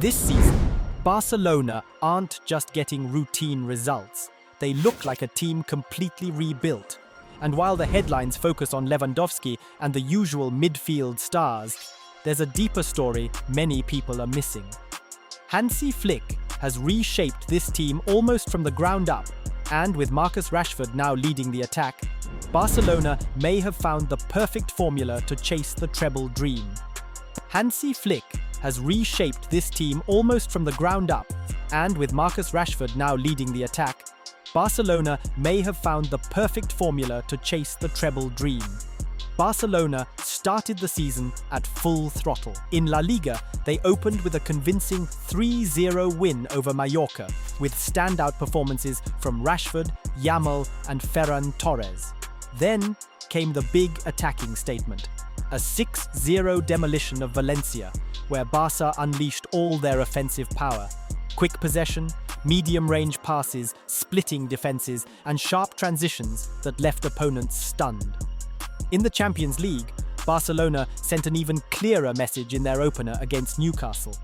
This season, Barcelona aren't just getting routine results. They look like a team completely rebuilt. And while the headlines focus on Lewandowski and the usual midfield stars, there's a deeper story many people are missing. Hansi Flick has reshaped this team almost from the ground up, and with Marcus Rashford now leading the attack, Barcelona may have found the perfect formula to chase the treble dream. Hansi Flick has reshaped this team almost from the ground up, and with Marcus Rashford now leading the attack, Barcelona may have found the perfect formula to chase the treble dream. Barcelona started the season at full throttle. In La Liga, they opened with a convincing 3-0 win over Mallorca, with standout performances from Rashford, Yamal, and Ferran Torres. Then came the big attacking statement, a 6-0 demolition of Valencia, where Barca unleashed all their offensive power. Quick possession, medium-range passes, splitting defenses, and sharp transitions that left opponents stunned. In the Champions League, Barcelona sent an even clearer message in their opener against Newcastle.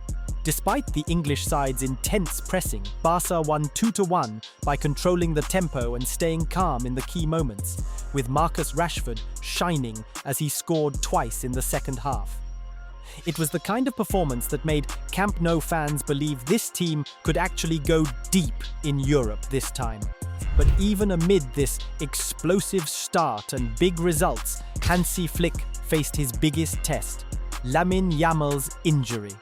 Despite the English side's intense pressing, Barca won 2-1 by controlling the tempo and staying calm in the key moments, with Marcus Rashford shining as he scored twice in the second half. It was the kind of performance that made Camp Nou fans believe this team could actually go deep in Europe this time. But even amid this explosive start and big results, Hansi Flick faced his biggest test, Lamine Yamal's injury.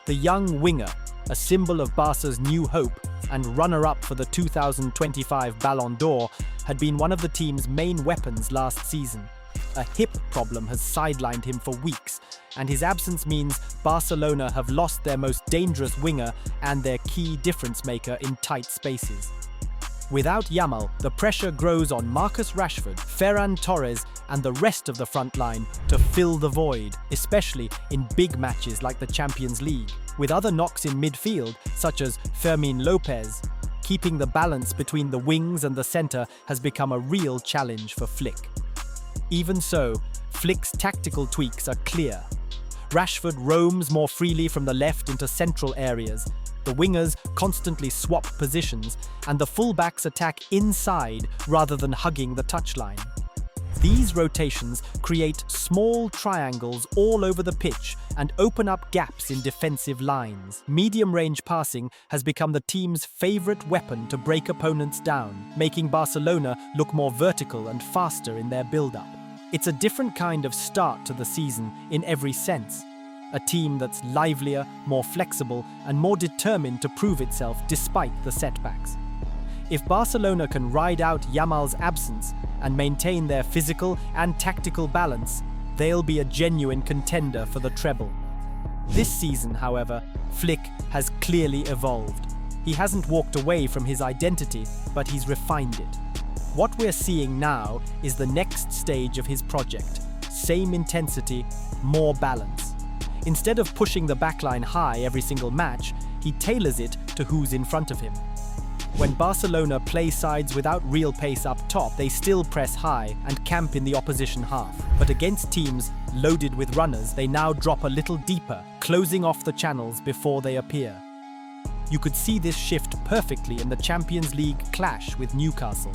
The young winger, a symbol of Barca's new hope and runner-up for the 2025 Ballon d'Or, had been one of the team's main weapons last season. A hip problem has sidelined him for weeks, and his absence means Barcelona have lost their most dangerous winger and their key difference-maker in tight spaces. Without Yamal, the pressure grows on Marcus Rashford, Ferran Torres, and the rest of the front line to fill the void, especially in big matches like the Champions League. With other knocks in midfield, such as Fermin Lopez, keeping the balance between the wings and the centre has become a real challenge for Flick. Even so, Flick's tactical tweaks are clear. Rashford roams more freely from the left into central areas, the wingers constantly swap positions, and the fullbacks attack inside rather than hugging the touchline. These rotations create small triangles all over the pitch and open up gaps in defensive lines. Medium-range passing has become the team's favourite weapon to break opponents down, making Barcelona look more vertical and faster in their build-up. It's a different kind of start to the season in every sense. A team that's livelier, more flexible, and more determined to prove itself despite the setbacks. If Barcelona can ride out Yamal's absence and maintain their physical and tactical balance, they'll be a genuine contender for the treble. This season, however, Flick has clearly evolved. He hasn't walked away from his identity, but he's refined it. What we're seeing now is the next stage of his project. Same intensity, more balance. Instead of pushing the backline high every single match, he tailors it to who's in front of him. When Barcelona play sides without real pace up top, they still press high and camp in the opposition half. But against teams loaded with runners, they now drop a little deeper, closing off the channels before they appear. You could see this shift perfectly in the Champions League clash with Newcastle.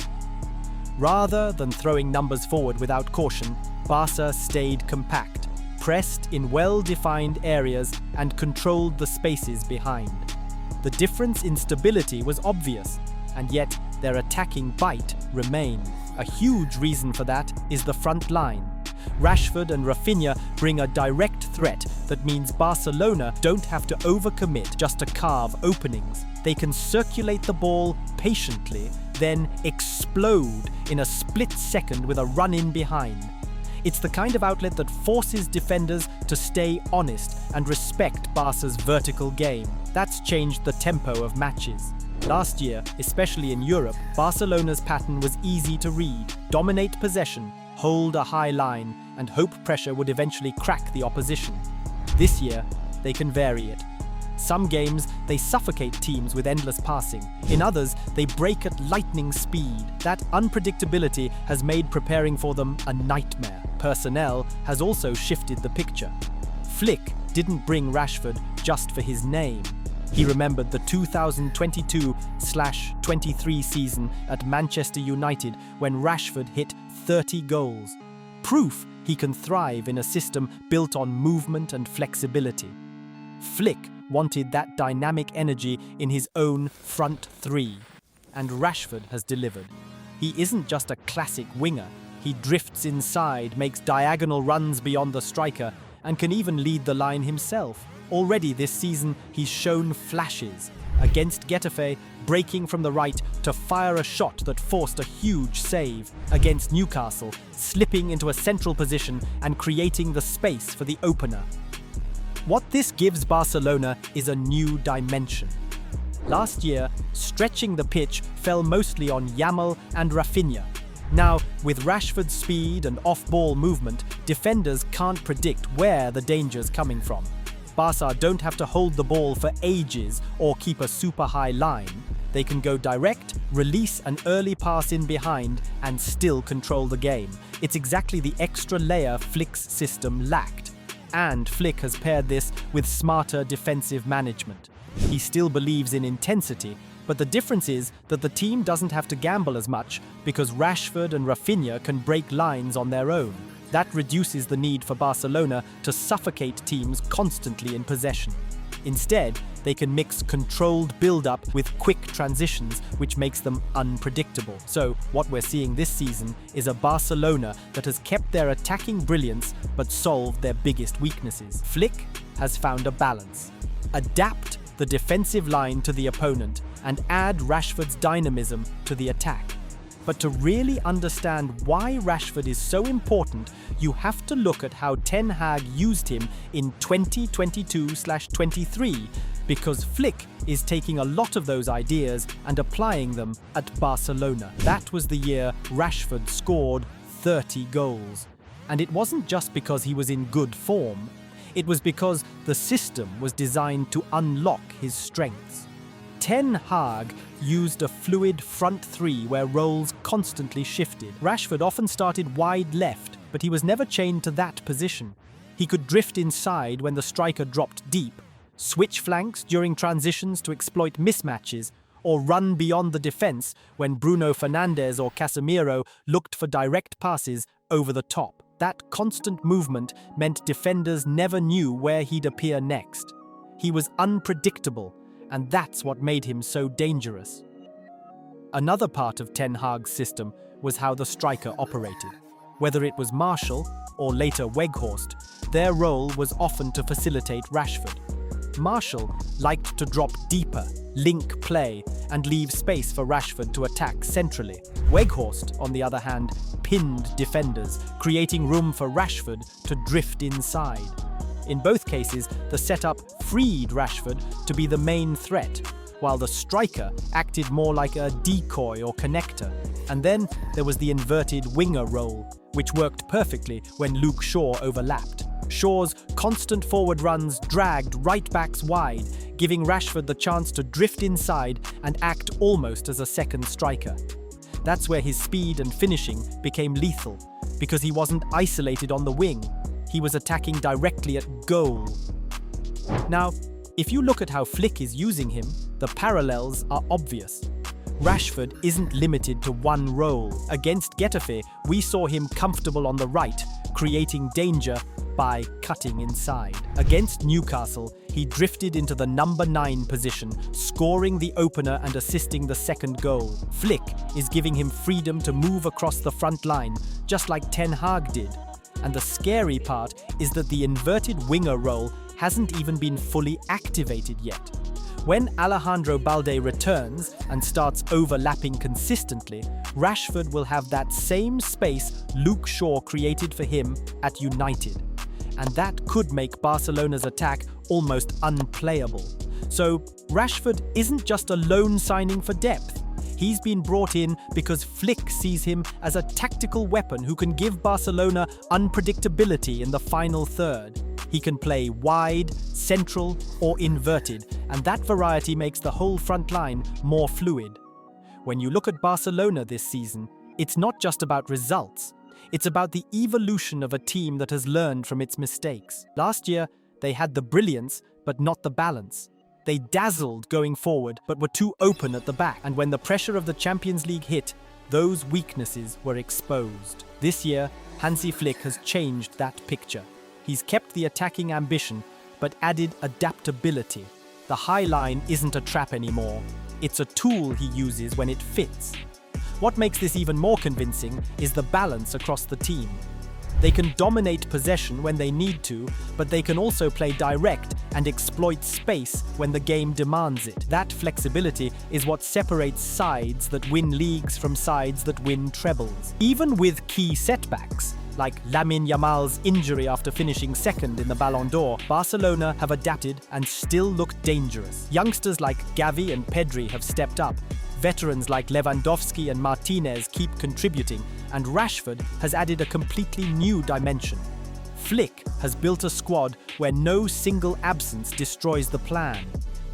Rather than throwing numbers forward without caution, Barca stayed compact, pressed in well-defined areas and controlled the spaces behind. The difference in stability was obvious, and yet their attacking bite remained. A huge reason for that is the front line. Rashford and Rafinha bring a direct threat that means Barcelona don't have to overcommit just to carve openings. They can circulate the ball patiently, then explode in a split second with a run-in behind. It's the kind of outlet that forces defenders to stay honest and respect Barca's vertical game. That's changed the tempo of matches. Last year, especially in Europe, Barcelona's pattern was easy to read. Dominate possession, hold a high line, and hope pressure would eventually crack the opposition. This year, they can vary it. Some games, they suffocate teams with endless passing. In others, they break at lightning speed. That unpredictability has made preparing for them a nightmare. Personnel has also shifted the picture. Flick didn't bring Rashford just for his name. He remembered the 2022/23 season at Manchester United when Rashford hit 30 goals. Proof he can thrive in a system built on movement and flexibility. Flick wanted that dynamic energy in his own front three, and Rashford has delivered. He isn't just a classic winger. He drifts inside, makes diagonal runs beyond the striker, and can even lead the line himself. Already this season, he's shown flashes. Against Getafe, breaking from the right to fire a shot that forced a huge save. Against Newcastle, slipping into a central position and creating the space for the opener. What this gives Barcelona is a new dimension. Last year, stretching the pitch fell mostly on Yamal and Rafinha. Now, with Rashford's speed and off-ball movement, defenders can't predict where the danger's coming from. Barca don't have to hold the ball for ages or keep a super high line. They can go direct, release an early pass in behind, and still control the game. It's exactly the extra layer Flick's system lacked. And Flick has paired this with smarter defensive management. He still believes in intensity, but the difference is that the team doesn't have to gamble as much because Rashford and Rafinha can break lines on their own. That reduces the need for Barcelona to suffocate teams constantly in possession. Instead, they can mix controlled build-up with quick transitions, which makes them unpredictable. So, what we're seeing this season is a Barcelona that has kept their attacking brilliance but solved their biggest weaknesses. Flick has found a balance. Adapt the defensive line to the opponent and add Rashford's dynamism to the attack. But to really understand why Rashford is so important, you have to look at how Ten Hag used him in 2022/23, because Flick is taking a lot of those ideas and applying them at Barcelona. That was the year Rashford scored 30 goals. And it wasn't just because he was in good form, it was because the system was designed to unlock his strengths. Ten Hag used a fluid front three where roles constantly shifted. Rashford often started wide left, but he was never chained to that position. He could drift inside when the striker dropped deep, switch flanks during transitions to exploit mismatches, or run beyond the defense when Bruno Fernandes or Casemiro looked for direct passes over the top. That constant movement meant defenders never knew where he'd appear next. He was unpredictable, and that's what made him so dangerous. Another part of Ten Hag's system was how the striker operated. Whether it was Martial or later Weghorst, their role was often to facilitate Rashford. Martial liked to drop deeper, link play, and leave space for Rashford to attack centrally. Weghorst, on the other hand, pinned defenders, creating room for Rashford to drift inside. In both cases, the setup freed Rashford to be the main threat, while the striker acted more like a decoy or connector. And then there was the inverted winger role, which worked perfectly when Luke Shaw overlapped. Shaw's constant forward runs dragged right-backs wide, giving Rashford the chance to drift inside and act almost as a second striker. That's where his speed and finishing became lethal, because he wasn't isolated on the wing. He was attacking directly at goal. Now, if you look at how Flick is using him, the parallels are obvious. Rashford isn't limited to one role. Against Getafe, we saw him comfortable on the right, creating danger by cutting inside. Against Newcastle, he drifted into the number 9 position, scoring the opener and assisting the second goal. Flick is giving him freedom to move across the front line, just like Ten Hag did. And the scary part is that the inverted winger role hasn't even been fully activated yet. When Alejandro Balde returns and starts overlapping consistently, Rashford will have that same space Luke Shaw created for him at United. And that could make Barcelona's attack almost unplayable. So Rashford isn't just a loan signing for depth. He's been brought in because Flick sees him as a tactical weapon who can give Barcelona unpredictability in the final third. He can play wide, central, or inverted, and that variety makes the whole front line more fluid. When you look at Barcelona this season, it's not just about results. It's about the evolution of a team that has learned from its mistakes. Last year, they had the brilliance, but not the balance. They dazzled going forward, but were too open at the back. And when the pressure of the Champions League hit, those weaknesses were exposed. This year, Hansi Flick has changed that picture. He's kept the attacking ambition, but added adaptability. The high line isn't a trap anymore. It's a tool he uses when it fits. What makes this even more convincing is the balance across the team. They can dominate possession when they need to, but they can also play direct and exploit space when the game demands it. That flexibility is what separates sides that win leagues from sides that win trebles. Even with key setbacks, like Lamine Yamal's injury after finishing second in the Ballon d'Or, Barcelona have adapted and still look dangerous. Youngsters like Gavi and Pedri have stepped up. Veterans like Lewandowski and Martinez keep contributing, and Rashford has added a completely new dimension. Flick has built a squad where no single absence destroys the plan.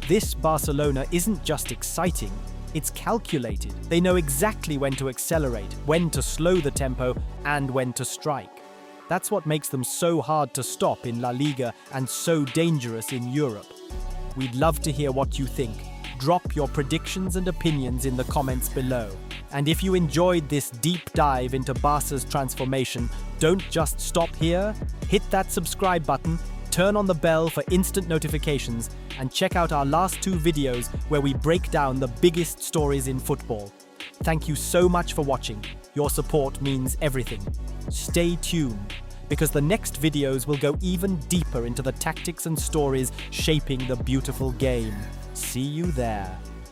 This Barcelona isn't just exciting, it's calculated. They know exactly when to accelerate, when to slow the tempo, and when to strike. That's what makes them so hard to stop in La Liga and so dangerous in Europe. We'd love to hear what you think. Drop your predictions and opinions in the comments below. And if you enjoyed this deep dive into Barca's transformation, don't just stop here. Hit that subscribe button, turn on the bell for instant notifications, and check out our last 2 videos where we break down the biggest stories in football. Thank you so much for watching. Your support means everything. Stay tuned, because the next videos will go even deeper into the tactics and stories shaping the beautiful game. See you there.